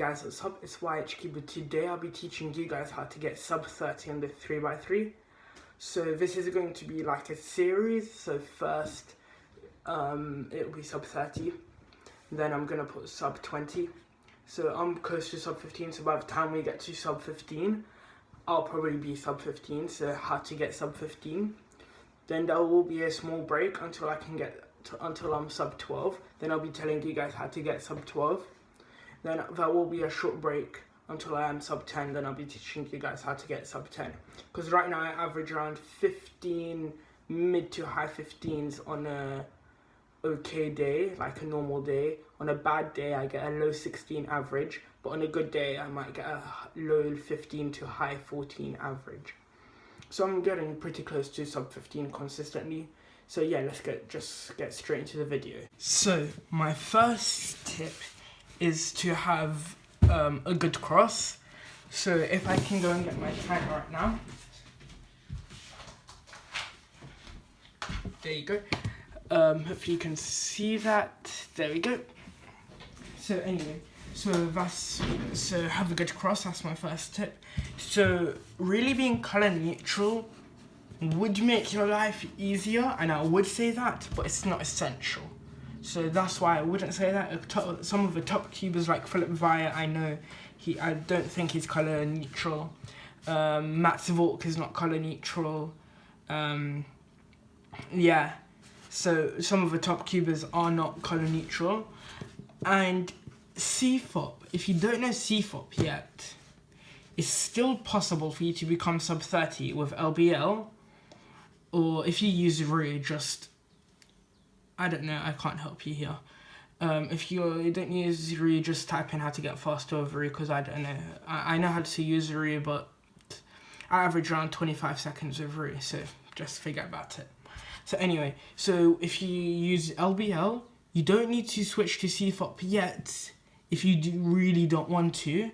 guys, what's up? It's YHK, but today I'll be teaching you guys how to get sub 30 on the 3x3. So this is going to be like a series. So first it'll be sub 30, then I'm going to put sub 20. So I'm close to sub 15, so by the time we get to sub 15, I'll probably be sub 15, so how to get sub 15. Then there will be a small break until until I'm sub 12. Then I'll be telling you guys how to get sub 12. Then there will be a short break until I am sub 10. Then I'll be teaching you guys how to get sub 10. Because right now I average around 15, mid to high 15s on a okay day, like a normal day. On a bad day I get a low 16 average, but on a good day I might get a low 15 to high 14 average. So I'm getting pretty close to sub 15 consistently. So yeah, let's just get straight into the video. So my first tip is to have a good cross. So if I can go and get my tag right now. There you go. Hopefully you can see that. There we go. So anyway, so have a good cross, that's my first tip. So really being color neutral would make your life easier, and I would say that, but it's not essential. So that's why I wouldn't say that. Some of the top cubers like Philip Via, I don't think he's color neutral. Matt Zvork is not color neutral. Yeah, so some of the top cubers are not color neutral. And CFOP, if you don't know CFOP yet, it's still possible for you to become sub 30 with LBL, or if you use Rui, I don't know, I can't help you here. If you don't use Rui, just type in how to get faster with Rui, because I don't know. I know how to use Rui, but I average around 25 seconds with Rui, so just forget about it. So anyway, so if you use LBL, you don't need to switch to CFOP yet if you really don't want to,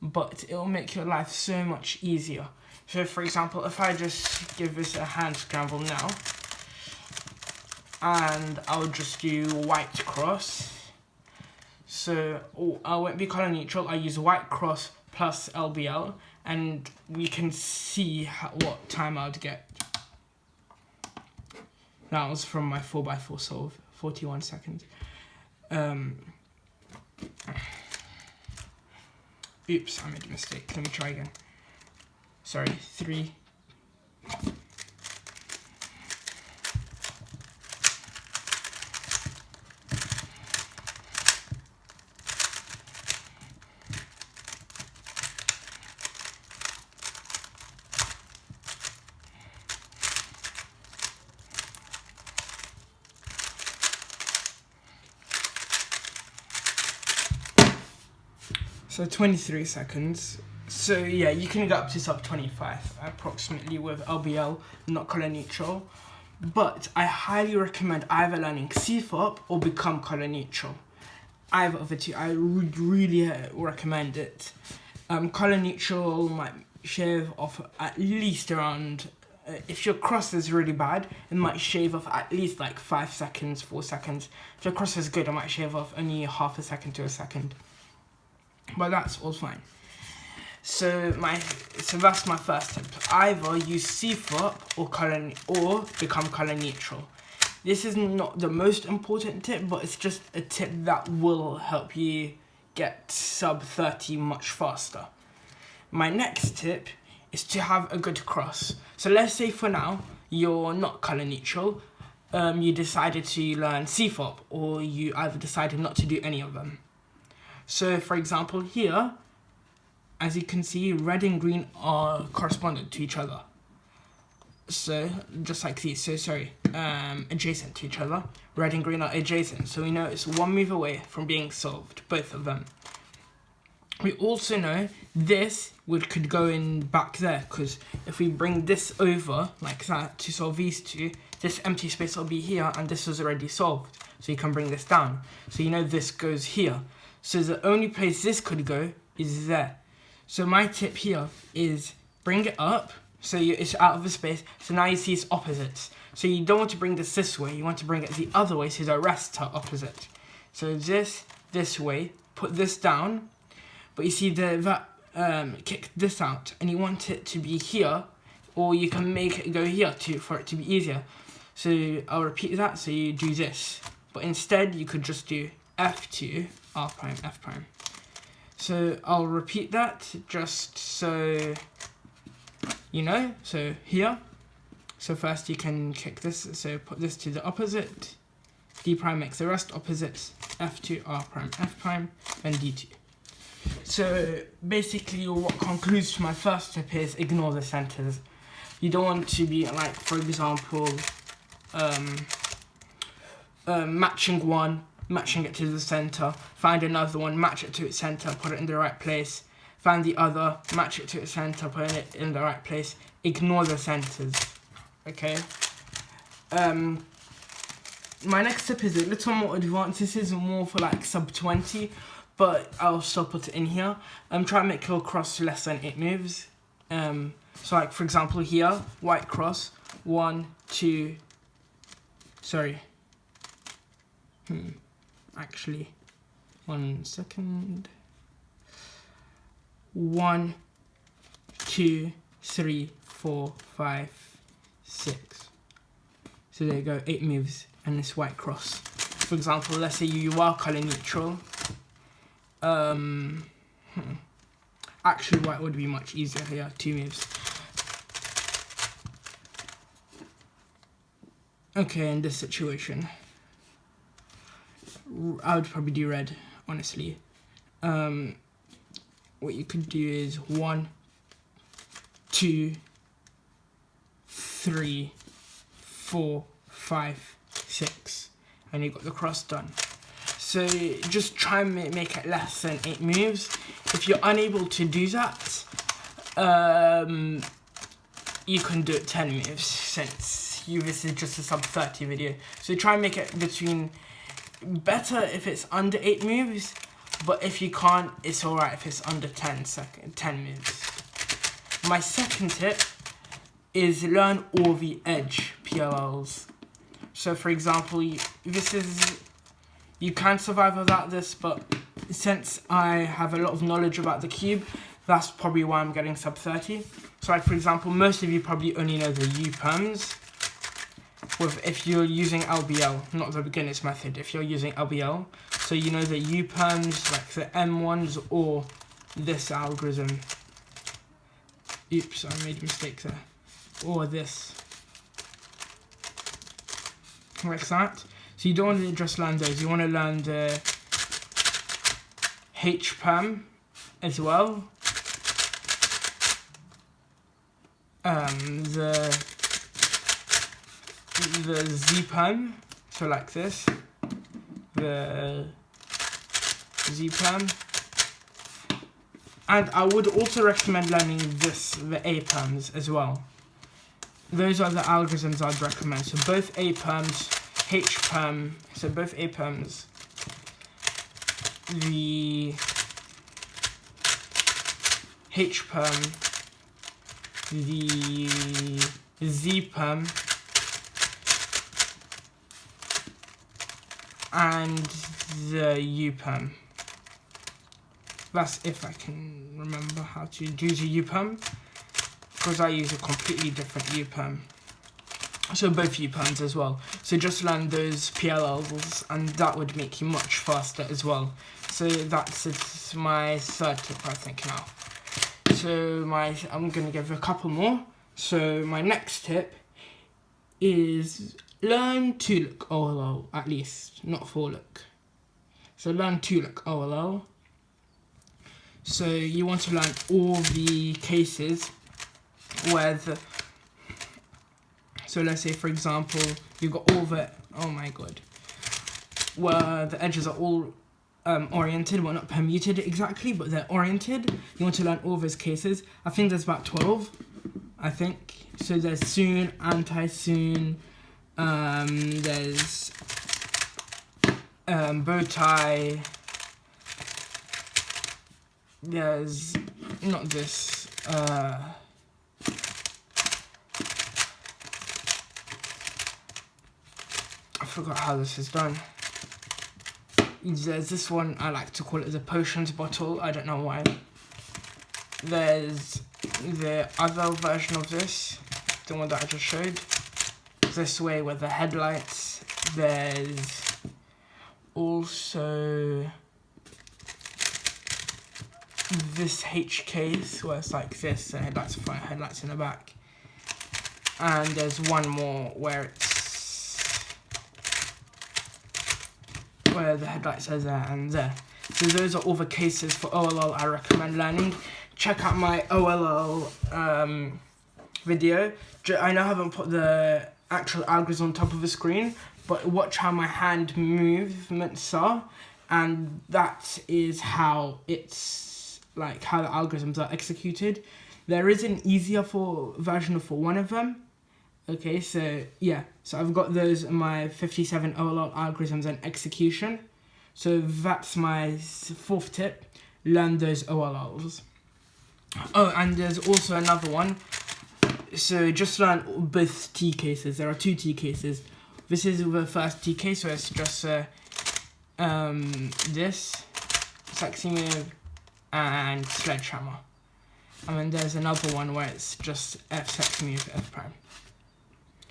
but it'll make your life so much easier. So for example, if I just give this a hand scramble now, and I'll just do white cross. So I won't be color neutral, I use white cross plus LBL, and we can see what time I would get. That was from my 4x4 solve, 41 seconds. Oops, I made a mistake. Let me try again. Sorry, 3. So 23 seconds. So yeah, you can get up to sub 25 approximately with LBL, not color neutral. But I highly recommend either learning CFOP or become color neutral. Either of the two, I would really recommend it. Color neutral might shave off at least around, if your cross is really bad, it might shave off at least like 5 seconds, 4 seconds. If your cross is good, it might shave off only half a second to a second. But that's all fine. So that's my first tip. Either use CFOP or become color neutral. This is not the most important tip, but it's just a tip that will help you get sub 30 much faster. My next tip is to have a good cross. So let's say for now you're not color neutral. You decided to learn CFOP, or you either decided not to do any of them. So for example here, as you can see, red and green are correspondent to each other. So just like these, adjacent to each other. Red and green are adjacent, so we know it's one move away from being solved, both of them. We also know this could go in back there, because if we bring this over like that to solve these two, this empty space will be here, and this was already solved. So you can bring this down. So you know this goes here. So the only place this could go is there. So my tip here is bring it up, so it's out of the space, so now you see it's opposites. So you don't want to bring this way, you want to bring it the other way, so the rest are opposite. So this way, put this down, but you see that kicked this out, and you want it to be here, or you can make it go here for it to be easier. So I'll repeat that. So you do this, but instead you could just do F2 R prime F prime. So I'll repeat that just so you know. So here, so first you can kick this, so put this to the opposite, D prime makes the rest opposites, F2 R prime F prime, and D2. So basically what concludes to my first tip is ignore the centers. You don't want to be like, for example, matching one, matching it to the center, find another one, match it to its center, put it in the right place, find the other, match it to its center, put it in the right place. Ignore the centers, okay? My next tip is a little more advanced. This is more for like sub 20, but I'll still put it in here. Try and make your cross less than 8 moves. So like, for example, here, white cross, 1, 2, sorry. Actually, 1 second. 1, 2, 3, 4, 5, 6. So there you go, 8 moves, and this white cross. For example, let's say you are color neutral. Actually, white would be much easier here, 2 moves. Okay, in this situation, I would probably do red, honestly. What you could do is 1, 2, 3, 4, 5, 6, and you got the cross done. So just try and make it less than 8 moves. If you're unable to do that, you can do it 10 moves, since this is just a sub 30 video. So try and make it better if it's under 8 moves, but if you can't, it's alright if it's under 10 moves. My second tip is learn all the edge PLLs. So for example, you can survive without this, but since I have a lot of knowledge about the cube, that's probably why I'm getting sub 30. So like, for example, most of you probably only know the U perms. If you're using LBL, not the beginner's method, if you're using LBL, so you know the U perms, like the M1s, or this algorithm. Oops, I made a mistake there. Or this. Like that. So you don't want to just learn those, you want to learn the H perm as well. The Z perm, so like this, the Z perm, and I would also recommend learning the A perms as well. Those are the algorithms I'd recommend. So both A perms, H perm, so both A perms, the H perm, the Z perm, and the U perm. That's if I can remember how to do the U perm, because I use a completely different U perm. So both U perms as well. So just learn those PLLs, and that would make you much faster as well. So that's my third tip, I think, now. So I'm gonna give a couple more. So my next tip is learn 2-look OLL, at least, not 4-look. So learn 2-look OLL. So you want to learn all the cases where so let's say, for example, you've got all the, oh my god, where the edges are all oriented, well, not permuted exactly, but they're oriented. You want to learn all those cases. I think there's about 12, I think. So there's soon, anti-soon, there's bow tie, there's not this, I forgot how this is done. there's this one, I like to call it the potions bottle, I don't know why. There's the other version of this, the one that I just showed, this way with the headlights. There's also this H case where it's like this, the headlights in front, headlights in the back. And there's one more where the headlights are there and there. So those are all the cases for OLL I recommend learning. Check out my OLL video. I know I haven't put the actual algorithms on top of the screen, but watch how my hand movements are, and that is how it's like how the algorithms are executed. There is an easier version for one of them. Okay, so yeah, so I've got those in my 57 OLL algorithms and execution. So that's my fourth tip, learn those OLLs. Oh, and there's also another one. So just learn both T cases. There are two T cases. This is the first T case, so it's just this, sexy move, and sledgehammer. And then there's another one where it's just F sexy move, F prime.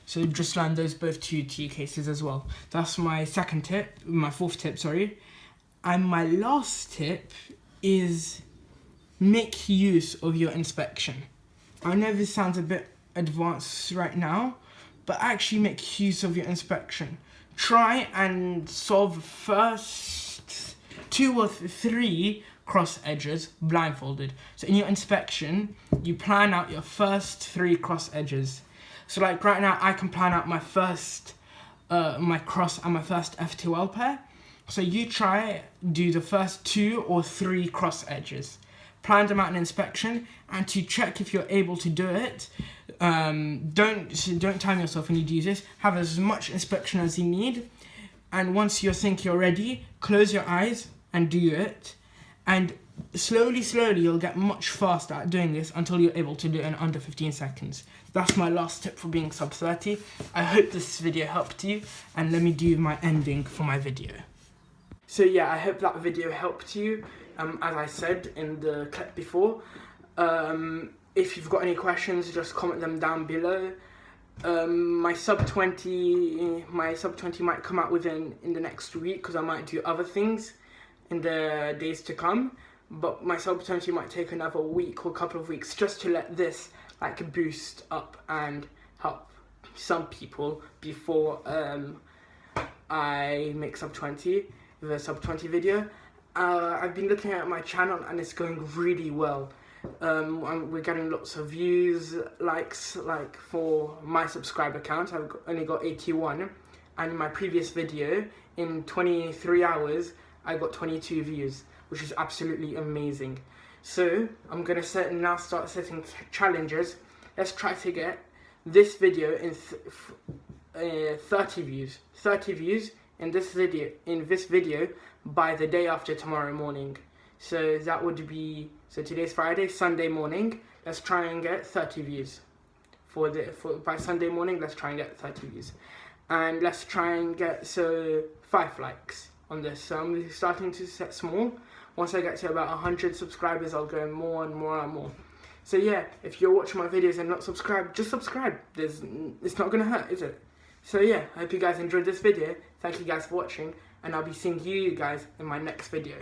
So just learn those both two T cases as well. That's my second tip, my fourth tip, sorry. And my last tip is make use of your inspection. I know this sounds a bit advanced right now, but actually make use of your inspection. Try and solve first 2 or 3 cross edges blindfolded. So in your inspection, you plan out your first 3 cross edges. So like right now, I can plan out my first, my cross and my first F2L pair. So you try, do the first 2 or 3 cross edges. Plan them out in inspection, and to check if you're able to do it, don't time yourself when you do this. Have as much inspection as you need, and once you think you're ready, close your eyes and do it. And slowly you'll get much faster at doing this until you're able to do it in under 15 seconds. That's my last tip for being sub 30. I hope this video helped you, and let me do my ending for my video. So yeah, I hope that video helped you. As I said in the clip before, if you've got any questions, just comment them down below. My sub 20 might come out within in the next week, because I might do other things in the days to come. But my sub 20 might take another week or a couple of weeks, just to let this like boost up and help some people before I make sub 20, the sub 20 video. I've been looking at my channel and it's going really well. We're getting lots of views, likes, like for my subscriber count. I've only got 81, and in my previous video, in 23 hours, I got 22 views, which is absolutely amazing. So I'm gonna now start setting challenges. Let's try to get this video in 30 views. 30 views in this video by the day after tomorrow morning. So that would be, so today's Friday, Sunday morning. Let's try and get 30 views. By Sunday morning, let's try and get 30 views. And let's try and get 5 likes on this. So I'm starting to set small. Once I get to about 100 subscribers, I'll go more and more and more. So yeah, if you're watching my videos and not subscribed, just subscribe. It's not gonna hurt, is it? So yeah, I hope you guys enjoyed this video. Thank you guys for watching, and I'll be seeing you guys in my next video.